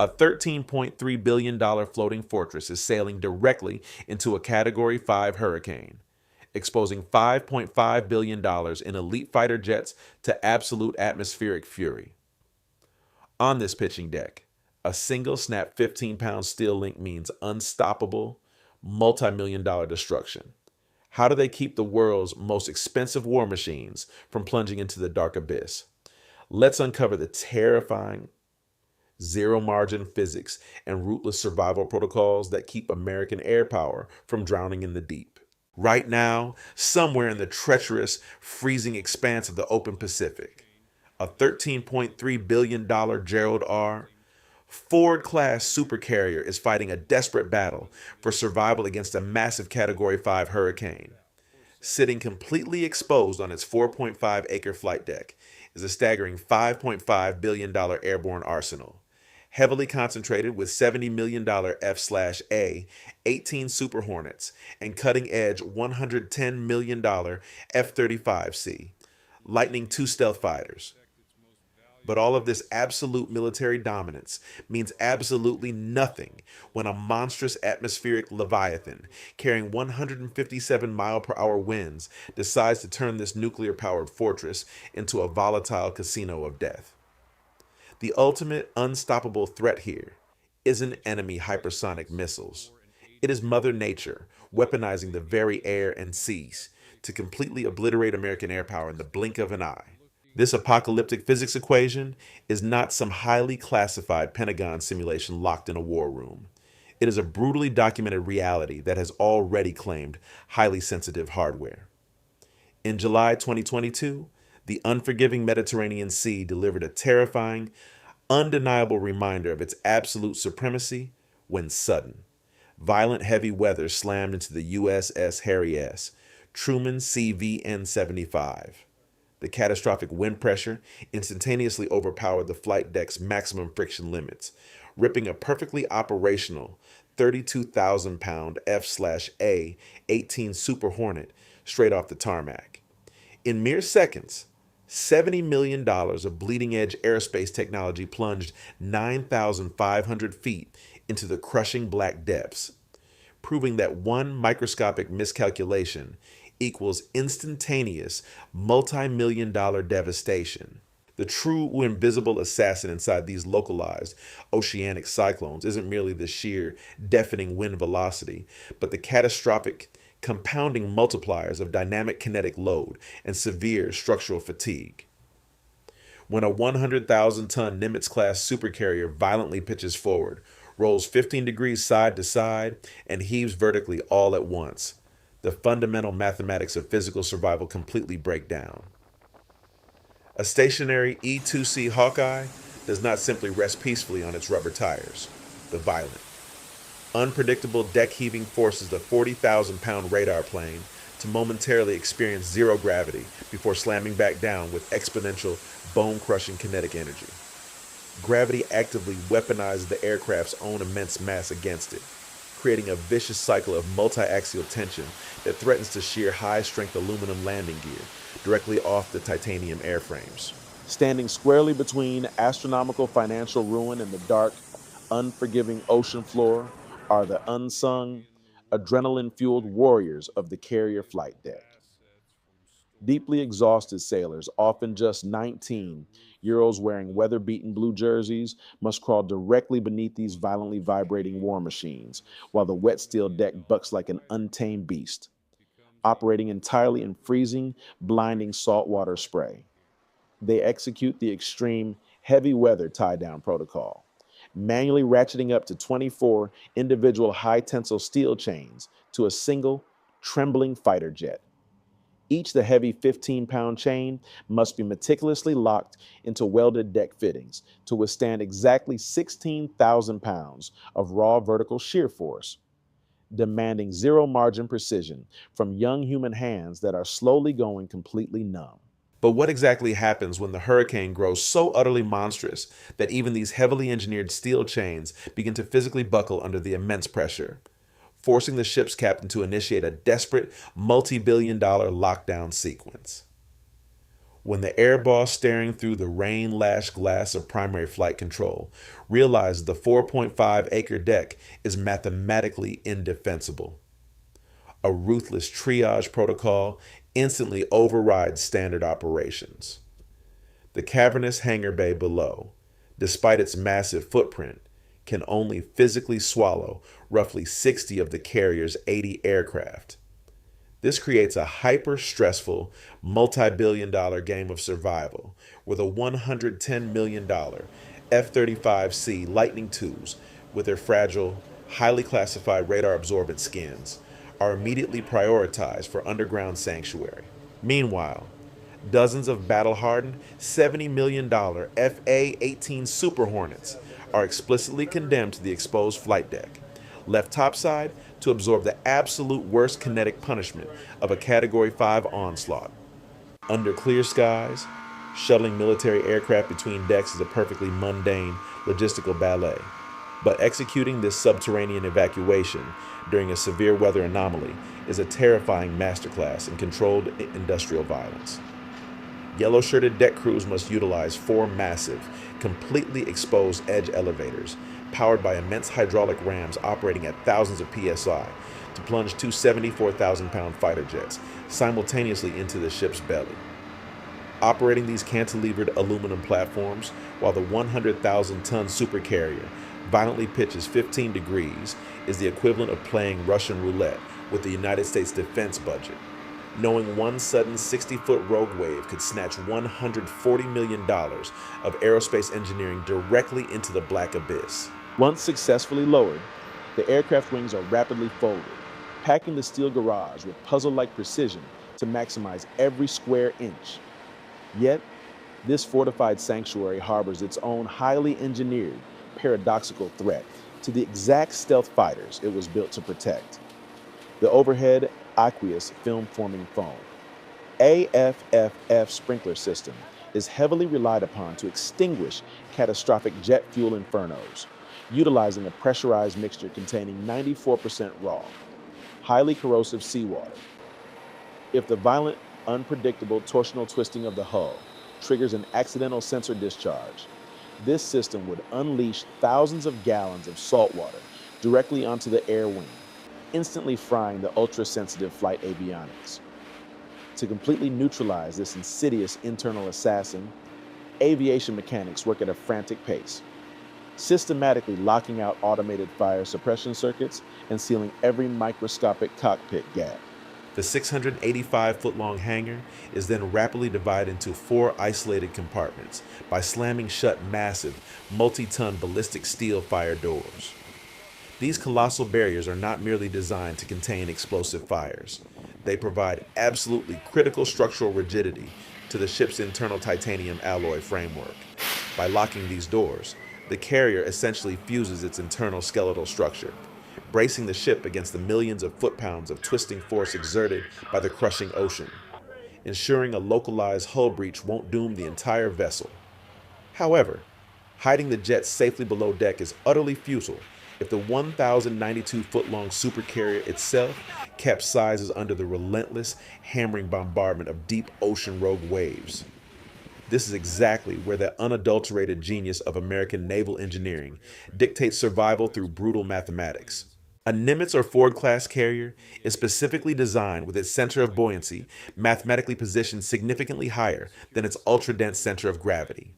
A $13.3 billion floating fortress is sailing directly into a Category 5 hurricane, exposing $5.5 billion in elite fighter jets to absolute atmospheric fury. On this pitching deck, a single snap 15-pound steel link means unstoppable, multi-million dollar destruction. How do they keep the world's most expensive war machines from plunging into the dark abyss? Let's uncover the terrifying zero margin physics and rootless survival protocols that keep American air power from drowning in the deep. Right now, somewhere in the treacherous, freezing expanse of the open Pacific, a $13.3 billion Gerald R. Ford-class supercarrier is fighting a desperate battle for survival against a massive Category 5 hurricane. Sitting completely exposed on its 4.5-acre flight deck is a staggering $5.5 billion airborne arsenal, heavily concentrated with $70 million F/A 18 Super Hornets and cutting-edge $110 million F-35C Lightning II stealth fighters. But all of this absolute military dominance means absolutely nothing when a monstrous atmospheric leviathan carrying 157-mile-per-hour winds decides to turn this nuclear-powered fortress into a volatile casino of death. The ultimate unstoppable threat here isn't enemy hypersonic missiles. It is Mother Nature weaponizing the very air and seas to completely obliterate American air power in the blink of an eye. This apocalyptic physics equation is not some highly classified Pentagon simulation locked in a war room. It is a brutally documented reality that has already claimed highly sensitive hardware. In July 2022, the unforgiving Mediterranean Sea delivered a terrifying, undeniable reminder of its absolute supremacy when sudden, violent heavy weather slammed into the USS Harry S. Truman CVN-75. The catastrophic wind pressure instantaneously overpowered the flight deck's maximum friction limits, ripping a perfectly operational 32,000-pound F/A 18 Super Hornet straight off the tarmac. In mere seconds, $70 million of bleeding-edge aerospace technology plunged 9,500 feet into the crushing black depths, proving that one microscopic miscalculation equals instantaneous multi-million dollar devastation. The true invisible assassin inside these localized oceanic cyclones isn't merely the sheer deafening wind velocity, but the catastrophic compounding multipliers of dynamic kinetic load and severe structural fatigue. When a 100,000-ton Nimitz-class supercarrier violently pitches forward, rolls 15 degrees side to side, and heaves vertically all at once, the fundamental mathematics of physical survival completely break down. A stationary E-2C Hawkeye does not simply rest peacefully on its rubber tires. The violent, unpredictable deck-heaving forces the 40,000-pound radar plane to momentarily experience zero gravity before slamming back down with exponential, bone-crushing kinetic energy. Gravity actively weaponizes the aircraft's own immense mass against it, creating a vicious cycle of multi-axial tension that threatens to shear high-strength aluminum landing gear directly off the titanium airframes. Standing squarely between astronomical financial ruin and the dark, unforgiving ocean floor are the unsung, adrenaline-fueled warriors of the carrier flight deck. Deeply exhausted sailors, often just 19, Euros wearing weather-beaten blue jerseys, must crawl directly beneath these violently vibrating war machines, while the wet steel deck bucks like an untamed beast, operating entirely in freezing, blinding saltwater spray. They execute the extreme heavy weather tie-down protocol, manually ratcheting up to 24 individual high-tensile steel chains to a single, trembling fighter jet. Each the heavy 15-pound chain must be meticulously locked into welded deck fittings to withstand exactly 16,000 pounds of raw vertical shear force, demanding zero margin precision from young human hands that are slowly going completely numb. But what exactly happens when the hurricane grows so utterly monstrous that even these heavily engineered steel chains begin to physically buckle under the immense pressure, forcing the ship's captain to initiate a desperate multi-billion-dollar lockdown sequence? When the air boss staring through the rain-lashed glass of primary flight control realizes the 4.5-acre deck is mathematically indefensible, a ruthless triage protocol instantly overrides standard operations. The cavernous hangar bay below, despite its massive footprint, can only physically swallow roughly 60 of the carrier's 80 aircraft. This creates a hyper-stressful, multi-billion-dollar game of survival where the $110 million F-35C Lightning IIs, with their fragile, highly classified radar-absorbent skins, are immediately prioritized for underground sanctuary. Meanwhile, dozens of battle-hardened $70 million FA-18 Super Hornets are explicitly condemned to the exposed flight deck, left topside to absorb the absolute worst kinetic punishment of a Category 5 onslaught. Under clear skies, shuttling military aircraft between decks is a perfectly mundane logistical ballet. But executing this subterranean evacuation during a severe weather anomaly is a terrifying masterclass in controlled industrial violence. Yellow-shirted deck crews must utilize 4 massive, completely exposed edge elevators, powered by immense hydraulic rams operating at thousands of psi, to plunge 2 74,000-pound fighter jets simultaneously into the ship's belly. Operating these cantilevered aluminum platforms while the 100,000-ton supercarrier violently pitches 15 degrees is the equivalent of playing Russian roulette with the United States defense budget, knowing one sudden 60-foot rogue wave could snatch $140 million of aerospace engineering directly into the black abyss. Once successfully lowered, the aircraft wings are rapidly folded, packing the steel garage with puzzle-like precision to maximize every square inch. Yet, this fortified sanctuary harbors its own highly engineered, paradoxical threat to the exact stealth fighters it was built to protect: the overhead aqueous film-forming foam. AFFF sprinkler system is heavily relied upon to extinguish catastrophic jet fuel infernos, utilizing a pressurized mixture containing 94% raw, highly corrosive seawater. If the violent, unpredictable torsional twisting of the hull triggers an accidental sensor discharge, this system would unleash thousands of gallons of salt water directly onto the air wing, instantly frying the ultra-sensitive flight avionics. To completely neutralize this insidious internal assassin, aviation mechanics work at a frantic pace, systematically locking out automated fire suppression circuits and sealing every microscopic cockpit gap. The 685-foot-long hangar is then rapidly divided into 4 isolated compartments by slamming shut massive, multi-ton ballistic steel fire doors. These colossal barriers are not merely designed to contain explosive fires. They provide absolutely critical structural rigidity to the ship's internal titanium alloy framework. By locking these doors, the carrier essentially fuses its internal skeletal structure, bracing the ship against the millions of foot-pounds of twisting force exerted by the crushing ocean, ensuring a localized hull breach won't doom the entire vessel. However, hiding the jets safely below deck is utterly futile if the 1,092-foot-long supercarrier itself capsizes under the relentless, hammering bombardment of deep ocean rogue waves. This is exactly where the unadulterated genius of American naval engineering dictates survival through brutal mathematics. A Nimitz or Ford-class carrier is specifically designed with its center of buoyancy mathematically positioned significantly higher than its ultra-dense center of gravity.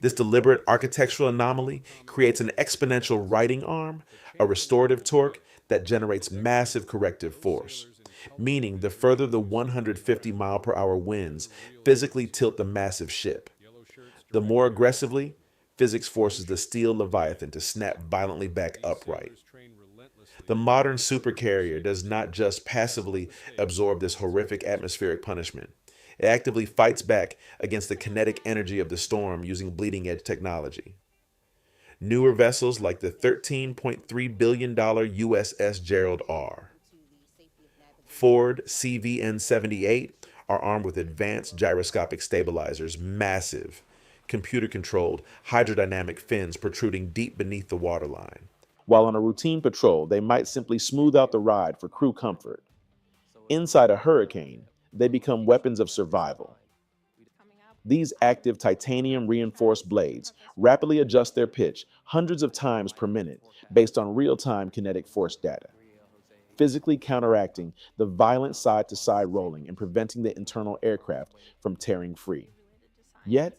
This deliberate architectural anomaly creates an exponential righting arm, a restorative torque that generates massive corrective force, meaning the further the 150-mile-per-hour winds physically tilt the massive ship, the more aggressively physics forces the steel leviathan to snap violently back upright. The modern supercarrier does not just passively absorb this horrific atmospheric punishment. It actively fights back against the kinetic energy of the storm using bleeding-edge technology. Newer vessels like the $13.3 billion USS Gerald R. Ford CVN-78 are armed with advanced gyroscopic stabilizers, massive, computer-controlled hydrodynamic fins protruding deep beneath the waterline. While on a routine patrol, they might simply smooth out the ride for crew comfort. Inside a hurricane, they become weapons of survival. These active titanium reinforced blades rapidly adjust their pitch hundreds of times per minute based on real-time kinetic force data, physically counteracting the violent side-to-side rolling and preventing the internal aircraft from tearing free. Yet,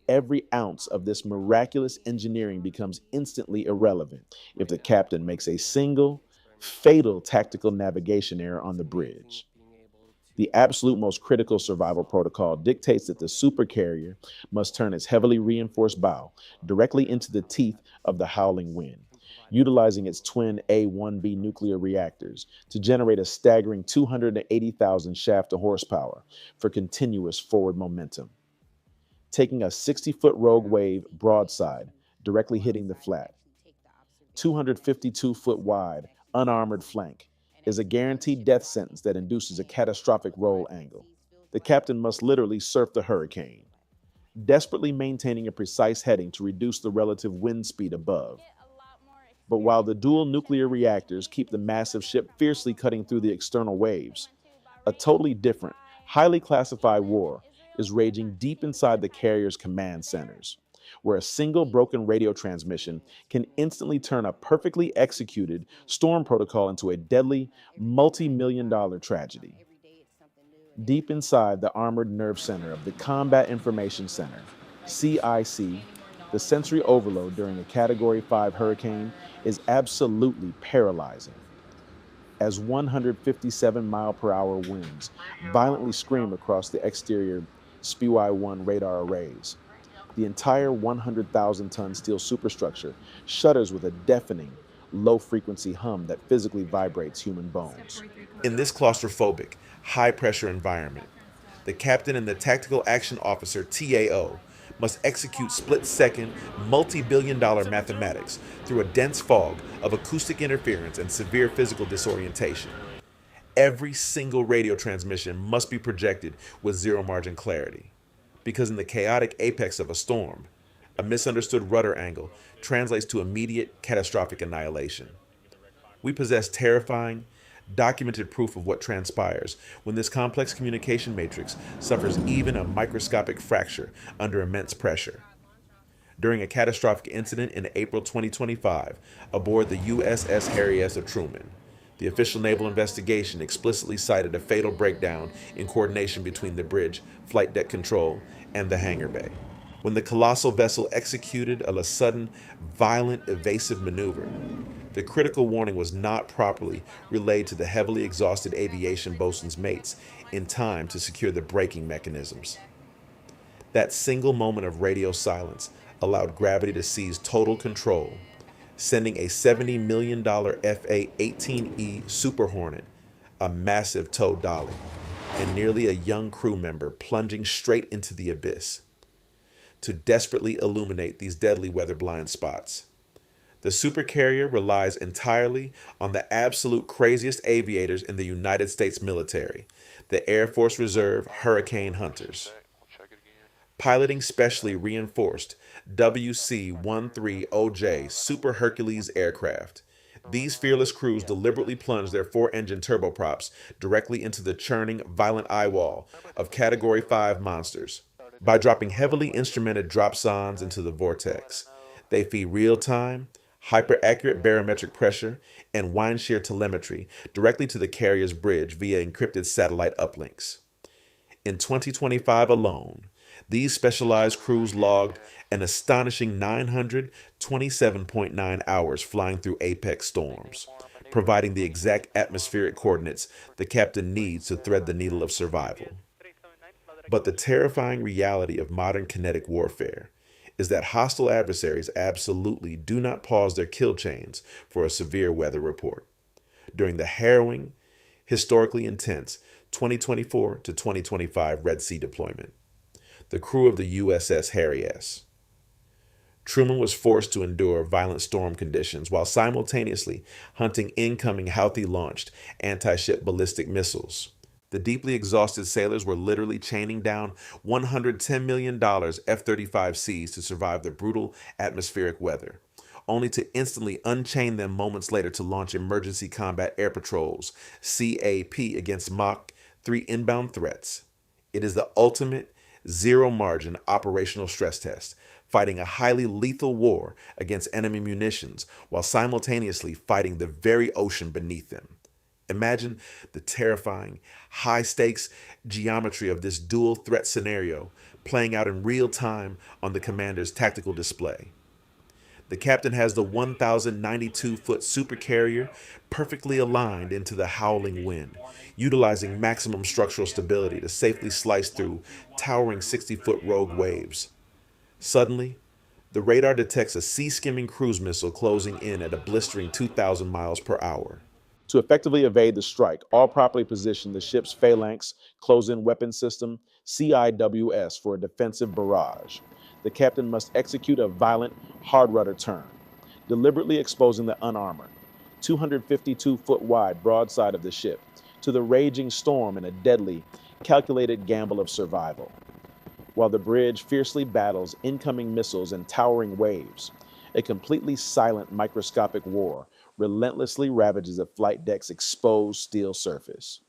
every ounce of this miraculous engineering becomes instantly irrelevant if the captain makes a single, fatal tactical navigation error on the bridge. The absolute most critical survival protocol dictates that the supercarrier must turn its heavily reinforced bow directly into the teeth of the howling wind, utilizing its twin A-1B nuclear reactors to generate a staggering 280,000 shaft of horsepower for continuous forward momentum. Taking a 60-foot rogue wave broadside, directly hitting the flat, 252-foot wide, unarmored flank, is a guaranteed death sentence that induces a catastrophic roll angle. The captain must literally surf the hurricane, desperately maintaining a precise heading to reduce the relative wind speed above. But while the dual nuclear reactors keep the massive ship fiercely cutting through the external waves, a totally different, highly classified war is raging deep inside the carrier's command centers, where a single broken radio transmission can instantly turn a perfectly executed storm protocol into a deadly, multi-million-dollar tragedy. Deep inside the armored nerve center of the Combat Information Center, CIC, the sensory overload during a Category 5 hurricane is absolutely paralyzing. As 157-mile-per-hour winds violently scream across the exterior SPY-1 radar arrays, the entire 100,000-ton steel superstructure shudders with a deafening, low-frequency hum that physically vibrates human bones. In this claustrophobic, high-pressure environment, the captain and the tactical action officer, TAO, must execute split-second, multi-billion-dollar mathematics through a dense fog of acoustic interference and severe physical disorientation. Every single radio transmission must be projected with zero-margin clarity, because in the chaotic apex of a storm, a misunderstood rudder angle translates to immediate, catastrophic annihilation. We possess terrifying, documented proof of what transpires when this complex communication matrix suffers even a microscopic fracture under immense pressure. During a catastrophic incident in April 2025 aboard the USS Harry S. Truman, the official naval investigation explicitly cited a fatal breakdown in coordination between the bridge, flight deck control, and the hangar bay. When the colossal vessel executed a sudden, violent, evasive maneuver, the critical warning was not properly relayed to the heavily exhausted aviation bosun's mates in time to secure the braking mechanisms. That single moment of radio silence allowed gravity to seize total control, sending a $70 million FA-18E Super Hornet, a massive tow dolly, and nearly a young crew member plunging straight into the abyss to desperately illuminate these deadly weather-blind spots. The supercarrier relies entirely on the absolute craziest aviators in the United States military, the Air Force Reserve Hurricane Hunters. Piloting specially reinforced WC-13OJ Super Hercules aircraft, these fearless crews deliberately plunge their four-engine turboprops directly into the churning, violent eyewall of Category 5 monsters. By dropping heavily instrumented dropsondes into the vortex, they feed real-time, hyper-accurate barometric pressure, and wind shear telemetry directly to the carrier's bridge via encrypted satellite uplinks. In 2025 alone, these specialized crews logged an astonishing 927.9 hours flying through apex storms, providing the exact atmospheric coordinates the captain needs to thread the needle of survival. But the terrifying reality of modern kinetic warfare is that hostile adversaries absolutely do not pause their kill chains for a severe weather report. During the harrowing, historically intense 2024 to 2025 Red Sea deployment, the crew of the USS Harry S. Truman was forced to endure violent storm conditions while simultaneously hunting incoming Houthi-launched anti-ship ballistic missiles. The deeply exhausted sailors were literally chaining down $110 million F-35Cs to survive the brutal atmospheric weather, only to instantly unchain them moments later to launch emergency combat air patrols, CAP, against Mach 3 inbound threats. It is the ultimate zero margin operational stress test, fighting a highly lethal war against enemy munitions while simultaneously fighting the very ocean beneath them. Imagine the terrifying, high stakes geometry of this dual threat scenario playing out in real time on the commander's tactical display. The captain has the 1,092-foot supercarrier perfectly aligned into the howling wind, utilizing maximum structural stability to safely slice through towering 60-foot rogue waves. Suddenly, the radar detects a sea-skimming cruise missile closing in at a blistering 2,000 miles per hour. To effectively evade the strike, all properly position the ship's phalanx close-in weapon system, CIWS, for a defensive barrage. The captain must execute a violent, hard rudder turn, deliberately exposing the unarmored, 252-foot wide broadside of the ship to the raging storm in a deadly, calculated gamble of survival. While the bridge fiercely battles incoming missiles and towering waves, a completely silent microscopic war relentlessly ravages a flight deck's exposed steel surface.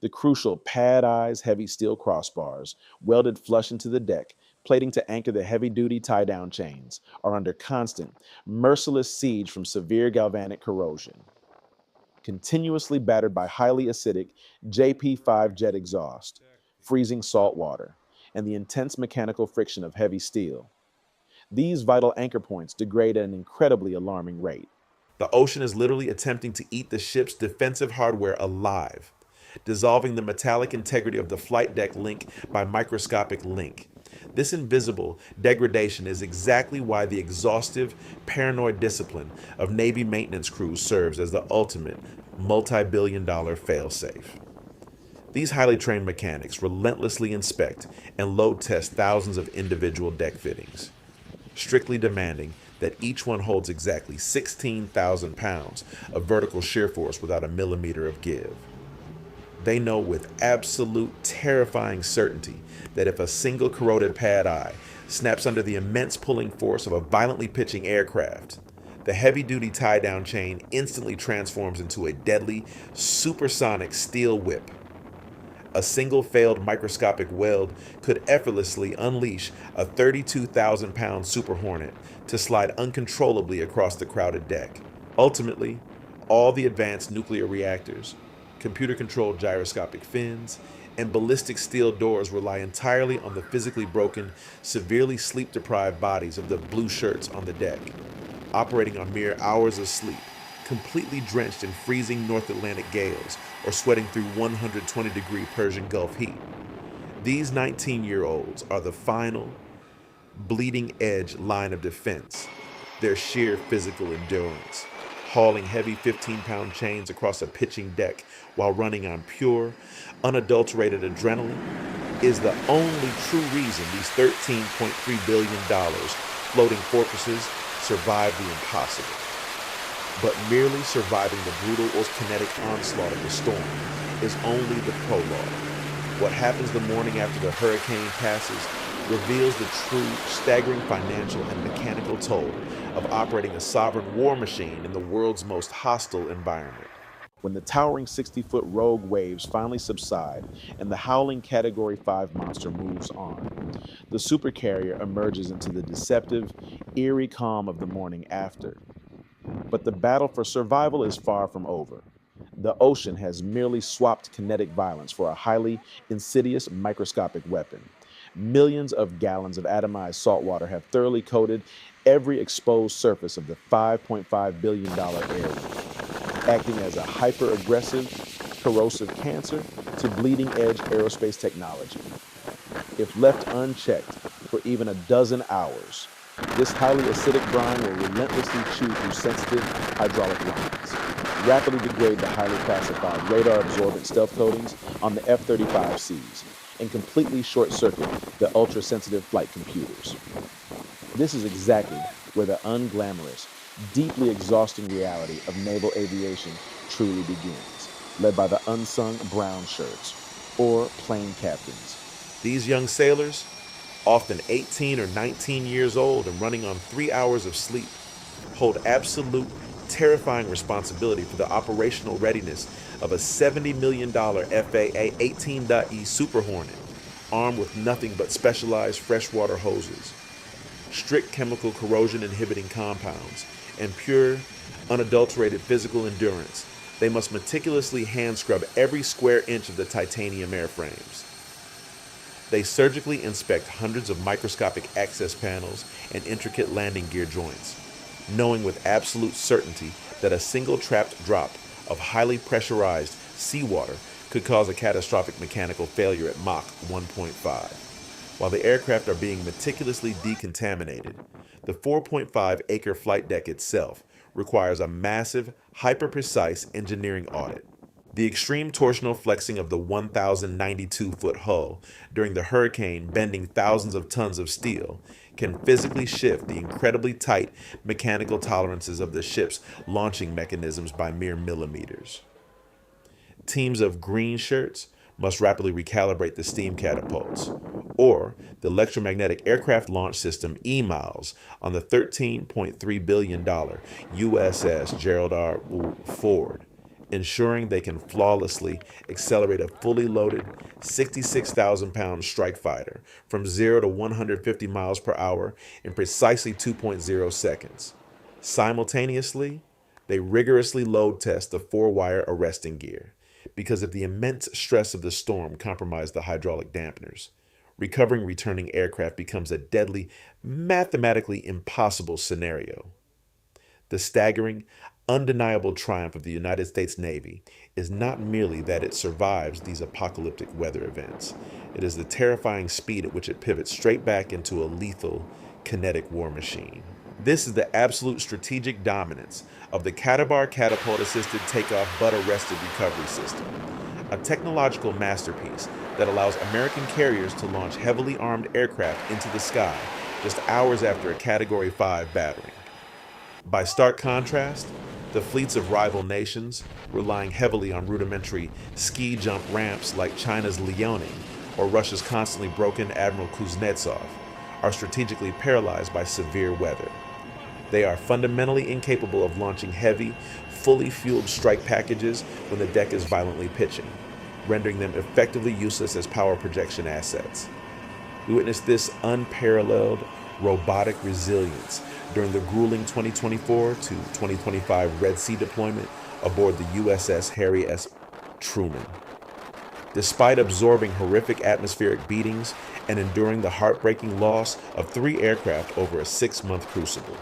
The crucial pad-eyes heavy steel crossbars, welded flush into the deck, plating to anchor the heavy-duty tie-down chains, are under constant, merciless siege from severe galvanic corrosion. Continuously battered by highly acidic JP5 jet exhaust, freezing salt water, and the intense mechanical friction of heavy steel, these vital anchor points degrade at an incredibly alarming rate. The ocean is literally attempting to eat the ship's defensive hardware alive, dissolving the metallic integrity of the flight deck link by microscopic link. This invisible degradation is exactly why the exhaustive, paranoid discipline of Navy maintenance crews serves as the ultimate multi-billion-dollar failsafe. These highly trained mechanics relentlessly inspect and load test thousands of individual deck fittings, strictly demanding that each one holds exactly 16,000 pounds of vertical shear force without a millimeter of give. They know with absolute terrifying certainty that if a single corroded pad eye snaps under the immense pulling force of a violently pitching aircraft, the heavy-duty tie-down chain instantly transforms into a deadly, supersonic steel whip. A single failed microscopic weld could effortlessly unleash a 32,000-pound Super Hornet to slide uncontrollably across the crowded deck. Ultimately, all the advanced nuclear reactors, computer-controlled gyroscopic fins, and ballistic steel doors rely entirely on the physically broken, severely sleep-deprived bodies of the blue shirts on the deck, operating on mere hours of sleep, completely drenched in freezing North Atlantic gales or sweating through 120-degree Persian Gulf heat. These 19-year-olds are the final, bleeding-edge line of defense, their sheer physical endurance, hauling heavy 15-pound chains across a pitching deck while running on pure, unadulterated adrenaline, is the only true reason these $13.3 billion floating fortresses survive the impossible. But merely surviving the brutal or kinetic onslaught of the storm is only the prologue. What happens the morning after the hurricane passes reveals the true, staggering financial and mechanical toll of operating a sovereign war machine in the world's most hostile environment. When the towering 60-foot rogue waves finally subside and the howling Category 5 monster moves on, the supercarrier emerges into the deceptive, eerie calm of the morning after. But the battle for survival is far from over. The ocean has merely swapped kinetic violence for a highly insidious microscopic weapon. Millions of gallons of atomized salt water have thoroughly coated every exposed surface of the $5.5 billion area, acting as a hyper-aggressive, corrosive cancer to bleeding-edge aerospace technology. If left unchecked for even a dozen hours, this highly acidic brine will relentlessly chew through sensitive hydraulic lines, rapidly degrade the highly classified radar-absorbent stealth coatings on the F-35Cs, and completely short-circuit the ultra-sensitive flight computers. This is exactly where the unglamorous, deeply exhausting reality of naval aviation truly begins, led by the unsung brown shirts, or plane captains. These young sailors, often 18 or 19 years old and running on 3 hours of sleep, hold absolute, terrifying responsibility for the operational readiness of a $70 million FAA 18.E Super Hornet, armed with nothing but specialized freshwater hoses, strict chemical corrosion inhibiting compounds, and pure, unadulterated physical endurance. They must meticulously hand scrub every square inch of the titanium airframes. They surgically inspect hundreds of microscopic access panels and intricate landing gear joints, knowing with absolute certainty that a single trapped drop of highly pressurized seawater could cause a catastrophic mechanical failure at Mach 1.5. While the aircraft are being meticulously decontaminated, the 4.5-acre flight deck itself requires a massive, hyper-precise engineering audit. The extreme torsional flexing of the 1,092-foot hull during the hurricane bending thousands of tons of steel can physically shift the incredibly tight mechanical tolerances of the ship's launching mechanisms by mere millimeters. Teams of green shirts must rapidly recalibrate the steam catapults, or the electromagnetic aircraft launch system EMILS on the $13.3 billion USS Gerald R. Ford, ensuring they can flawlessly accelerate a fully loaded 66,000-pound strike fighter from 0 to 150 miles per hour in precisely 2.0 seconds. Simultaneously, they rigorously load test the four-wire arresting gear, because if the immense stress of the storm compromised the hydraulic dampeners, recovering returning aircraft becomes a deadly, mathematically impossible scenario. The staggering, undeniable triumph of the United States Navy is not merely that it survives these apocalyptic weather events. It is the terrifying speed at which it pivots straight back into a lethal, kinetic war machine. This is the absolute strategic dominance of the Catabar Catapult-Assisted Takeoff But-Arrested Recovery System, a technological masterpiece that allows American carriers to launch heavily armed aircraft into the sky just hours after a Category 5 battering. By stark contrast, the fleets of rival nations, relying heavily on rudimentary ski jump ramps like China's Liaoning or Russia's constantly broken Admiral Kuznetsov, are strategically paralyzed by severe weather. They are fundamentally incapable of launching heavy, fully fueled strike packages when the deck is violently pitching, rendering them effectively useless as power projection assets. We witnessed this unparalleled robotic resilience during the grueling 2024 to 2025 Red Sea deployment aboard the USS Harry S. Truman. Despite absorbing horrific atmospheric beatings and enduring the heartbreaking loss of 3 aircraft over a 6-month crucible,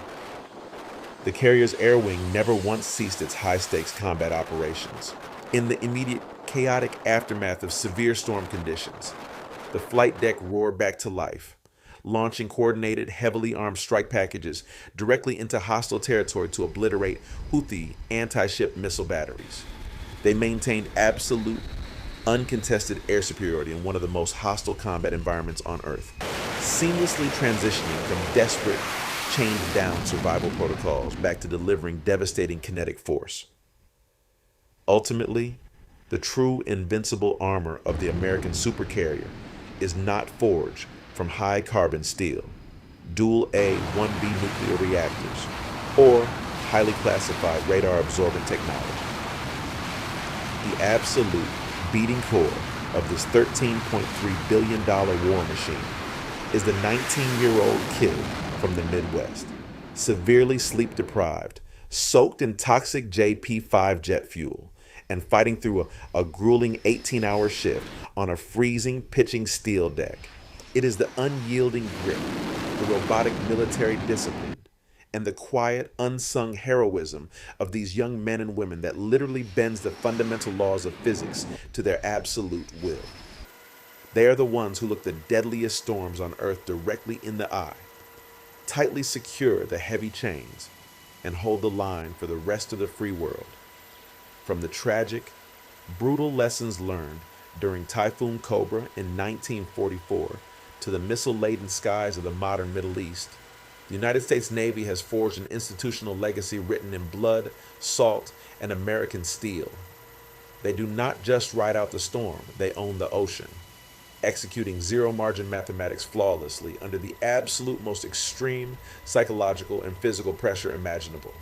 the carrier's air wing never once ceased its high-stakes combat operations. In the immediate chaotic aftermath of severe storm conditions, the flight deck roared back to life, launching coordinated, heavily armed strike packages directly into hostile territory to obliterate Houthi anti-ship missile batteries. They maintained absolute, uncontested air superiority in one of the most hostile combat environments on Earth, seamlessly transitioning from desperate, chained-down survival protocols back to delivering devastating kinetic force. Ultimately, the true invincible armor of the American supercarrier is not forged from high-carbon steel, dual A, 1B nuclear reactors, or highly classified radar-absorbent technology. The absolute beating core of this $13.3 billion war machine is the 19-year-old kid from the Midwest, severely sleep-deprived, soaked in toxic JP-5 jet fuel, and fighting through a grueling 18-hour shift on a freezing, pitching steel deck. It is the unyielding grit, the robotic military discipline, and the quiet, unsung heroism of these young men and women that literally bends the fundamental laws of physics to their absolute will. They are the ones who look the deadliest storms on Earth directly in the eye, tightly secure the heavy chains, and hold the line for the rest of the free world. From the tragic, brutal lessons learned during Typhoon Cobra in 1944 to the missile-laden skies of the modern Middle East, the United States Navy has forged an institutional legacy written in blood, salt, and American steel. They do not just ride out the storm, they own the ocean, executing zero-margin mathematics flawlessly under the absolute most extreme psychological and physical pressure imaginable.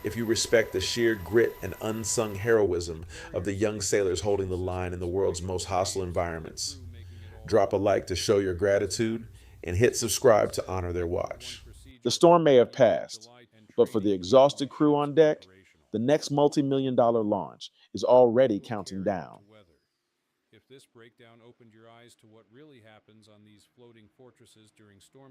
If you respect the sheer grit and unsung heroism of the young sailors holding the line in the world's most hostile environments, Drop a like to show your gratitude, and hit subscribe to honor their watch. The storm may have passed, but for the exhausted crew on deck, the next multi-million-dollar launch is already counting down. If this breakdown opened your eyes to what really happens on these floating fortresses during storm